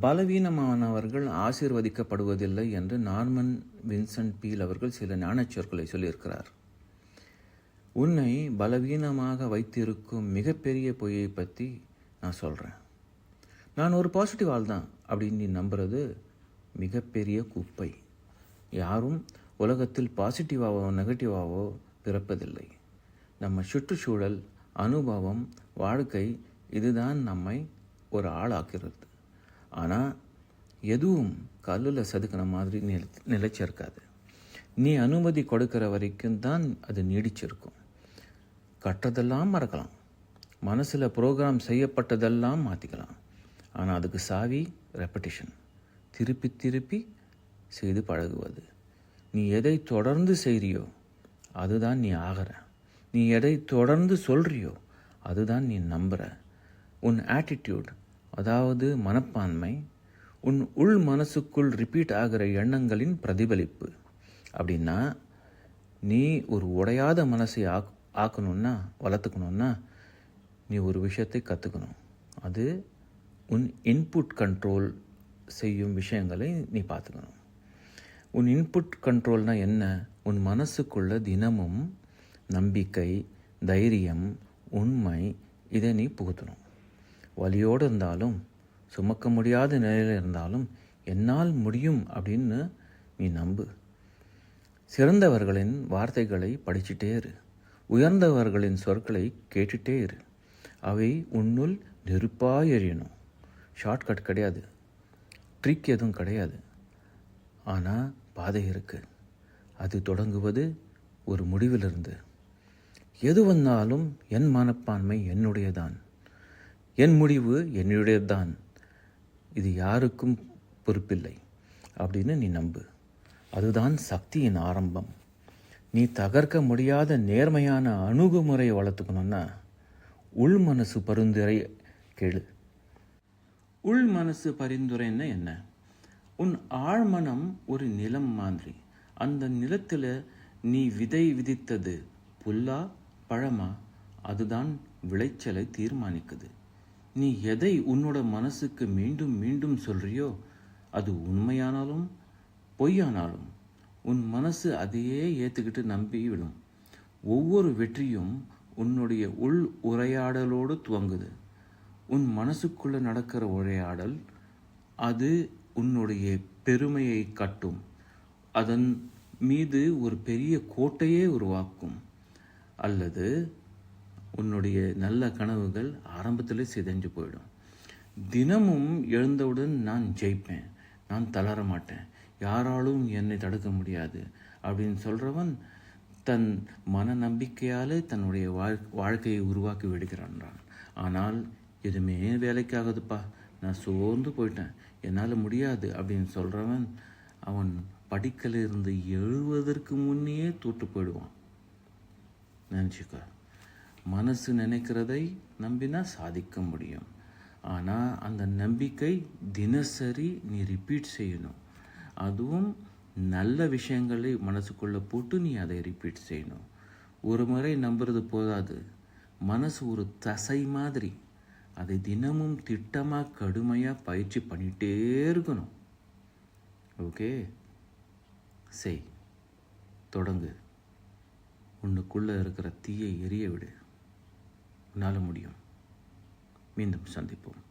பலவீனமானவர்கள் ஆசீர்வதிக்கப்படுவதில்லை என்று Norman Vincent feel அவர்கள் சில ஞானச்சொற்களை சொல்லியிருக்கிறார். உன்னை பலவீனமாக வைத்திருக்கும் மிகப்பெரிய பொய்யை பற்றி நான் சொல்கிறேன். நான் ஒரு பாசிட்டிவ் ஆள் தான் அப்படின்னு நீ நம்புறது மிகப்பெரிய குப்பை. யாரும் உலகத்தில் பாசிட்டிவாவோ நெகட்டிவாவோ பிறப்பதில்லை. நம்ம சுற்றுச்சூழல், அனுபவம், வாழ்க்கை இதுதான் நம்மை ஒரு ஆளாக்கிறது. ஆனால் எதுவும் கல்லில் செதுக்கின மாதிரி நிலைச்சிருக்காது. நீ அனுமதி கொடுக்கிற வரைக்கும் தான் அது நீடிச்சிருக்கும். கற்றதெல்லாம் மறக்கலாம், மனசில் ப்ரோக்ராம் செய்யப்பட்டதெல்லாம் மாற்றிக்கலாம். ஆனால் அதுக்கு சாவி ரெப்படிஷன், திருப்பி திருப்பி செய்து பழகுவது. நீ எதை தொடர்ந்து செய்கிறியோ அதுதான் நீ ஆகிற. நீ எதை தொடர்ந்து சொல்கிறியோ அதுதான் நீ நம்புகிற. உன் ஆட்டிடியூட், அதாவது மனப்பான்மை, உன் உள் மனசுக்குள் ரிப்பீட் ஆகிற எண்ணங்களின் பிரதிபலிப்பு. அப்படின்னா நீ ஒரு உடையாத மனசை ஆக்கணும்னா, வளர்த்துக்கணுன்னா நீ ஒரு விஷயத்தை கற்றுக்கணும். அது உன் இன்புட் கண்ட்ரோல் செய்யும் விஷயங்களை நீ பார்த்துக்கணும். உன் இன்புட் கண்ட்ரோல்னால் என்ன? உன் மனசுக்குள்ள தினமும் நம்பிக்கை, தைரியம், உண்மை இதை நீ புகுத்தணும். வலியோடு இருந்தாலும், சுமக்க முடியாத நிலையில் இருந்தாலும் என்னால் முடியும் அப்படின்னு நீ நம்பு. சிறந்தவர்களின் வார்த்தைகளை படிச்சுட்டே இரு. உயர்ந்தவர்களின் சொற்களை கேட்டுட்டே இரு. அவை உன்னுள் நெருப்பாக எரியணும். ஷார்ட்கட் கிடையாது, ட்ரிக் எதுவும் கிடையாது. ஆனால் பாதை இருக்குது. அது தொடங்குவது ஒரு முடிவிலிருந்து. எது வந்தாலும் என் மனப்பான்மை என்னுடையதான், என் முடிவு என்னுடையதான், இது யாருக்கும் பொறுப்பில்லை அப்படின்னு நீ நம்பு. அதுதான் சக்தியின் ஆரம்பம். நீ தகர்க்க முடியாத நேர்மையான அணுகுமுறையை வளர்த்துக்கணுன்னா உள் மனசு பரிந்துரை கேளு. உள் மனசு பரிந்துரைன்னா என்ன? உன் ஆழ்மனம் ஒரு நிலம் மாதிரி. அந்த நிலத்தில் நீ விதை விதித்தது புல்லா பழமா, அதுதான் விளைச்சலை தீர்மானிக்குது. நீ எதை உன்னோட மனசுக்கு மீண்டும் மீண்டும் சொல்றியோ அது உண்மையானாலும் பொய்யானாலும் உன் மனசு அதையே ஏற்றுக்கிட்டு நம்பி விடும். ஒவ்வொரு வெற்றியும் உன்னுடைய உள் உரையாடலோடு துவங்குது. உன் மனசுக்குள்ளே நடக்கிற உரையாடல் அது உன்னுடைய பெருமையை கட்டும். அதன் மீது ஒரு பெரிய கோட்டையே உருவாக்கும். அல்லது உன்னுடைய நல்ல கனவுகள் ஆரம்பத்திலே சிதைஞ்சு போயிடும். தினமும் எழுந்தவுடன் நான் ஜெயிப்பேன், நான் தளர மாட்டேன், யாராலும் என்னை தடுக்க முடியாது அப்படின்னு சொல்கிறவன் தன் மன நம்பிக்கையால் தன்னுடைய வாழ்க்கையை உருவாக்கி விடுகிறான். ஆனால் எதுவுமே வேலைக்காகுதுப்பா, நான் சோர்ந்து போயிட்டேன், என்னால் முடியாது அப்படின்னு சொல்கிறவன் அவன் படிக்கலிருந்து எழுவதற்கு முன்னே தோற்று போயிடுவான். நினச்சிக்க, மனசு நினைக்கிறதை நம்பினா சாதிக்க முடியும். ஆனால் அந்த நம்பிக்கை தினசரி நீ ரிப்பீட் செய்யணும். அதுவும் நல்ல விஷயங்களை மனசுக்குள்ளே போட்டு நீ அதை ரிப்பீட் செய்யணும். ஒரு முறை நம்புறது போதாது. மனசு ஒரு தசை மாதிரி. அதை தினமும் திட்டமாக கடுமையாக பயிற்சி பண்ணிகிட்டே இருக்கணும். ஓகே, செய், தொடங்கு. உன்னுக்குள்ளே இருக்கிற தீயை எரிய விடு. உன்னால் முடியும். மீண்டும் சந்திப்போம்.